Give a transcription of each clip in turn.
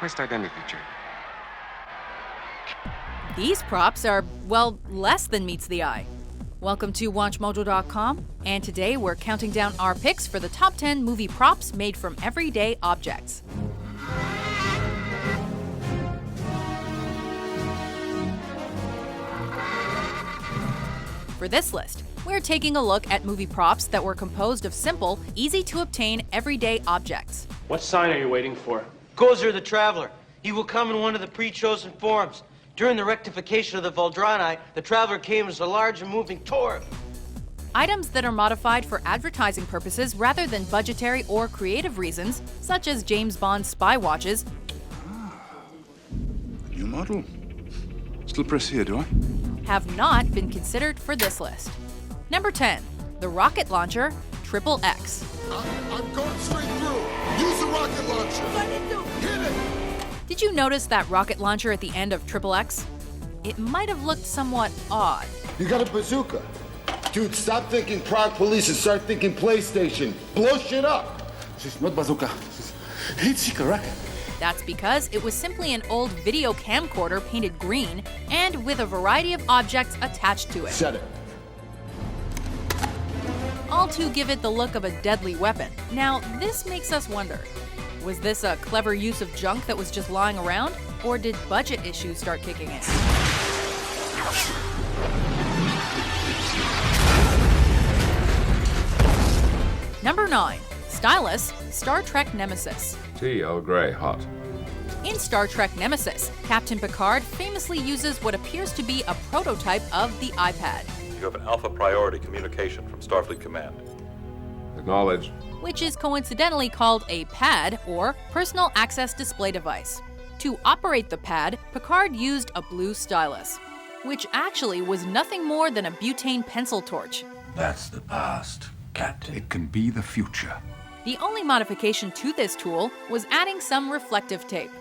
Request identity check. These props are, well, less than meets the eye. Welcome to WatchMojo.com, and today we're counting down our picks for the top 10 movie props made from everyday objects. For this list, we're taking a look at movie props that were composed of simple, easy-to-obtain everyday objects. What sign are you waiting for? Gozer the Traveler. He will come in one of the pre-chosen forms. During the rectification of the Voldrani, the Traveler came as a large and moving torb. Items that are modified for advertising purposes rather than budgetary or creative reasons, such as James Bond's spy watches. New model. Still press here, do I? Have not been considered for this list. Number 10, the rocket launcher XXX. I'm going straight through. Use the rocket launcher. Hit it. Did you notice that rocket launcher at the end of XXX? It might have looked somewhat odd. You got a bazooka. Dude, stop thinking Prague police and start thinking PlayStation. Blow shit up. This is not bazooka. This is heat seeker, right? That's because it was simply an old video camcorder painted green and with a variety of objects attached to it. Set it. All to give it the look of a deadly weapon. Now, this makes us wonder, was this a clever use of junk that was just lying around, or did budget issues start kicking in? Number 9, Stylus, Star Trek Nemesis. Tea, Earl Grey, hot. In Star Trek Nemesis, Captain Picard famously uses what appears to be a prototype of the iPad. You have an Alpha Priority communication from Starfleet Command. Acknowledged. Which is coincidentally called a PAD, or Personal Access Display Device. To operate the PAD, Picard used a blue stylus, which actually was nothing more than a butane pencil torch. That's the past, Captain. It can be the future. The only modification to this tool was adding some reflective tape.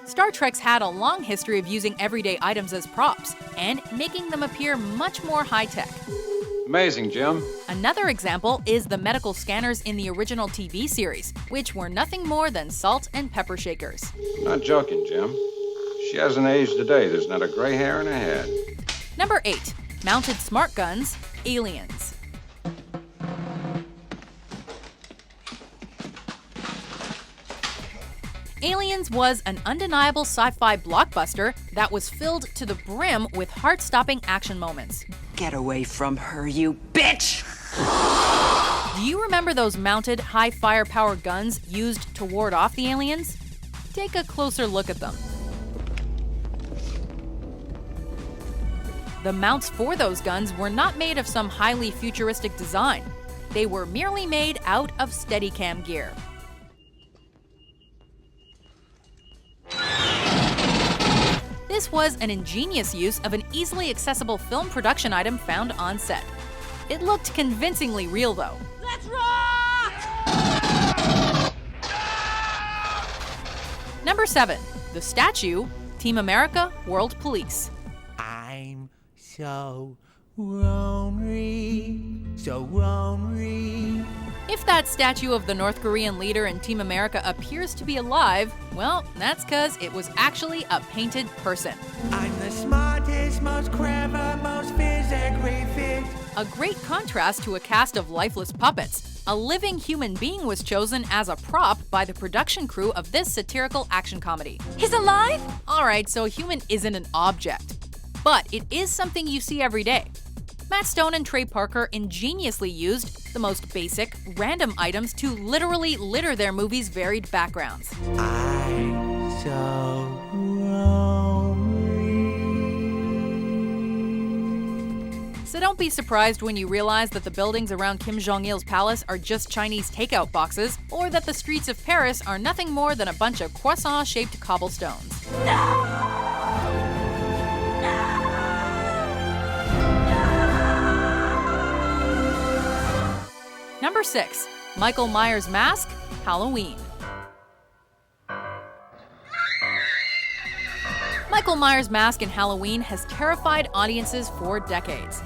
Star Trek's had a long history of using everyday items as props and making them appear much more high-tech. Amazing, Jim. Another example is the medical scanners in the original TV series, which were nothing more than salt and pepper shakers. I'm not joking, Jim. She hasn't aged a day. There's not a gray hair in her head. Number 8, mounted smart guns, aliens. Aliens was an undeniable sci-fi blockbuster that was filled to the brim with heart-stopping action moments. Get away from her, you bitch! Do you remember those mounted, high-firepower guns used to ward off the aliens? Take a closer look at them. The mounts for those guns were not made of some highly futuristic design. They were merely made out of Steadicam gear. This was an ingenious use of an easily accessible film production item found on set. It looked convincingly real, though. Let's rock! Number 7, the statue, Team America, World Police. I'm so lonely, so lonely. If that statue of the North Korean leader in Team America appears to be alive, well, that's because it was actually a painted person. I'm the smartest, most clever, most physically fit. A great contrast to a cast of lifeless puppets. A living human being was chosen as a prop by the production crew of this satirical action comedy. He's alive? Alright, so a human isn't an object, but it is something you see every day. Matt Stone and Trey Parker ingeniously used the most basic, random items to literally litter their movie's varied backgrounds. I'm so lonely. So don't be surprised when you realize that the buildings around Kim Jong-il's palace are just Chinese takeout boxes, or that the streets of Paris are nothing more than a bunch of croissant-shaped cobblestones. Number 6, Michael Myers' mask, Halloween. Michael Myers' mask in Halloween has terrified audiences for decades.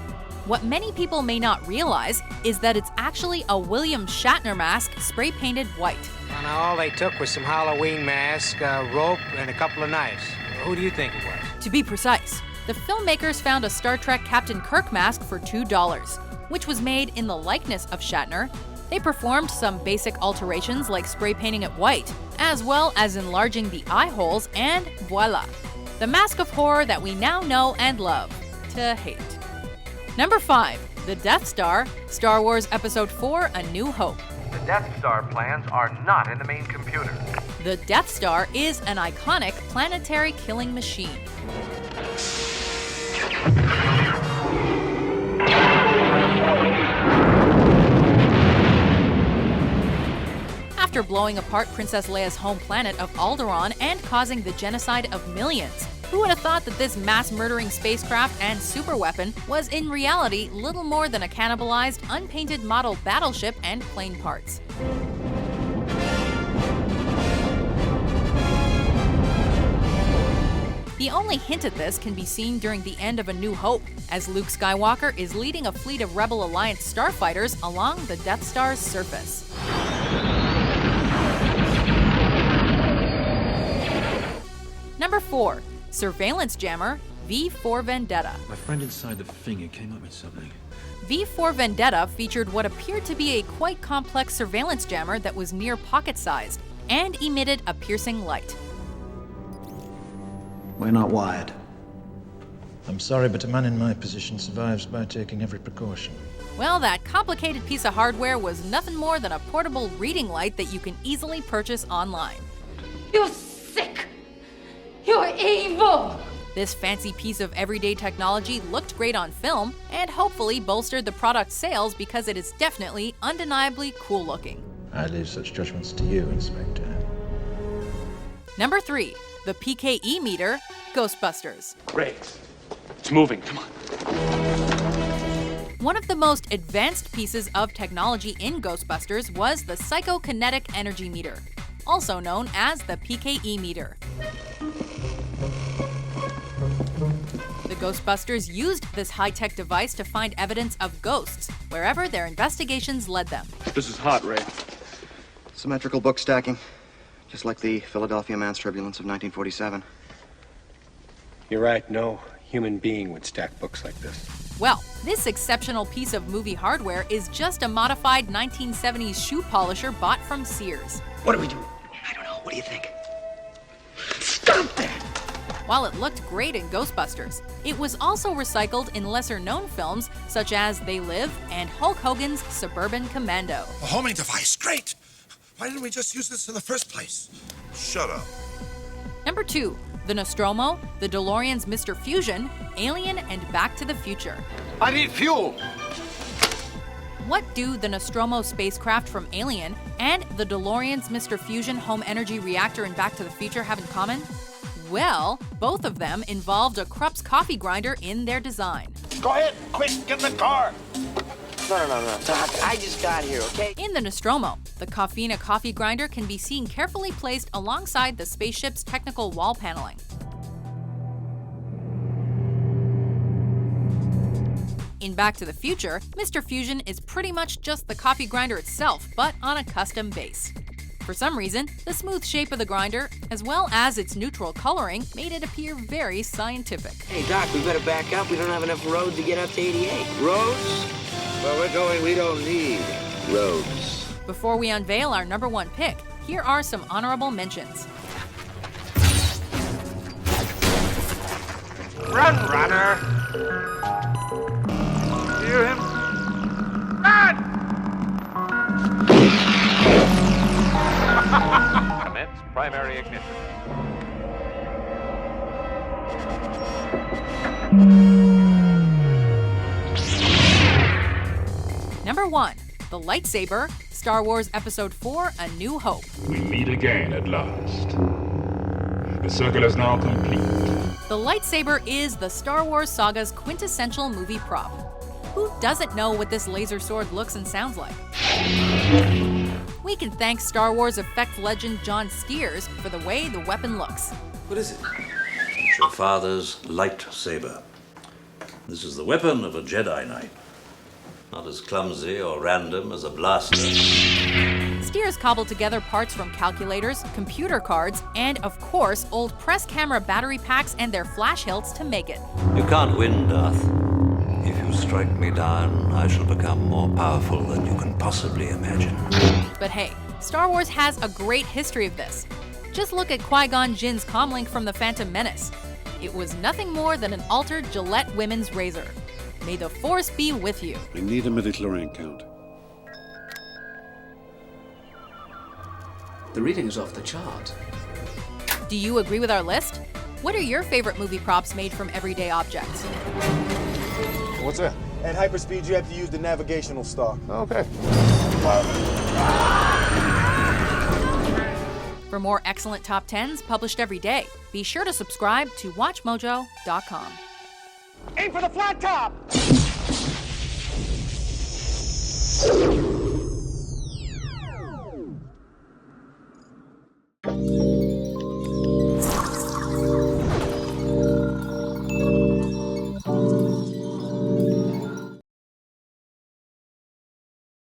What many people may not realize is that it's actually a William Shatner mask spray-painted white. Well, now all they took was some Halloween mask, a rope, and a couple of knives. Who do you think it was? To be precise, the filmmakers found a Star Trek Captain Kirk mask for $2, which was made in the likeness of Shatner. They performed some basic alterations like spray painting it white, as well as enlarging the eye holes, and voila! The mask of horror that we now know and love to hate. Number 5. The Death Star, Star Wars Episode 4: A New Hope. The Death Star plans are not in the main computer. The Death Star is an iconic planetary killing machine. After blowing apart Princess Leia's home planet of Alderaan and causing the genocide of millions, who would have thought that this mass-murdering spacecraft and superweapon was in reality little more than a cannibalized, unpainted model battleship and plane parts? The only hint at this can be seen during the end of A New Hope, as Luke Skywalker is leading a fleet of Rebel Alliance starfighters along the Death Star's surface. Number 4. Surveillance Jammer, V for Vendetta. My friend inside the finger came up with something. V for Vendetta featured what appeared to be a quite complex surveillance jammer that was near pocket-sized and emitted a piercing light. We're not wired. I'm sorry, but a man in my position survives by taking every precaution. Well, that complicated piece of hardware was nothing more than a portable reading light that you can easily purchase online. You're sick! You're evil! This fancy piece of everyday technology looked great on film and hopefully bolstered the product's sales because it is definitely, undeniably cool looking. I leave such judgments to you, Inspector. Number 3. The PKE meter, Ghostbusters. Great. It's moving. Come on. One of the most advanced pieces of technology in Ghostbusters was the psychokinetic energy meter, also known as the PKE meter. The Ghostbusters used this high-tech device to find evidence of ghosts wherever their investigations led them. This is hot, Ray. Symmetrical book stacking, just like the Philadelphia Man's Turbulence of 1947. You're right, no human being would stack books like this. Well, this exceptional piece of movie hardware is just a modified 1970s shoe polisher bought from Sears. What do we do? I don't know. What do you think? Stop that! While it looked great in Ghostbusters, it was also recycled in lesser-known films such as They Live and Hulk Hogan's Suburban Commando. A homing device, great! Why didn't we just use this in the first place? Shut up. Number 2. The Nostromo, the DeLorean's Mr. Fusion, Alien, and Back to the Future. I need fuel! What do the Nostromo spacecraft from Alien and the DeLorean's Mr. Fusion home energy reactor in Back to the Future have in common? Well, both of them involved a Krupp's coffee grinder in their design. Go ahead, quick, get in the car! No. Doc, I just got here, okay? In the Nostromo, the Coffina coffee grinder can be seen carefully placed alongside the spaceship's technical wall paneling. In Back to the Future, Mr. Fusion is pretty much just the coffee grinder itself, but on a custom base. For some reason, the smooth shape of the grinder, as well as its neutral coloring, made it appear very scientific. Hey, Doc, we better back up. We don't have enough road to get up to 88. Roads? Where we're going, we don't need roads. Before we unveil our number 1 pick, here are some honorable mentions. Run, runner! Hear him? Run! Commence primary ignition. Number 1. The Lightsaber, Star Wars Episode 4: A New Hope. We meet again at last. The circle is now complete. The lightsaber is the Star Wars saga's quintessential movie prop. Who doesn't know what this laser sword looks and sounds like? We can thank Star Wars effect legend John Steers for the way the weapon looks. What is it? It's your father's lightsaber. This is the weapon of a Jedi Knight. not as clumsy or random as a blaster. Steers cobbled together parts from calculators, computer cards, and, of course, old press camera battery packs and their flash hilts to make it. You can't win, Darth. If you strike me down, I shall become more powerful than you can possibly imagine. But hey, Star Wars has a great history of this. Just look at Qui-Gon Jinn's comlink from The Phantom Menace. It was nothing more than an altered Gillette women's razor. May the Force be with you. I need a midichlorian count. The reading is off the chart. Do you agree with our list? What are your favorite movie props made from everyday objects? What's that? At hyperspeed, you have to use the navigational star. Okay. For more excellent top 10s published every day, be sure to subscribe to WatchMojo.com. Aim for the flat top!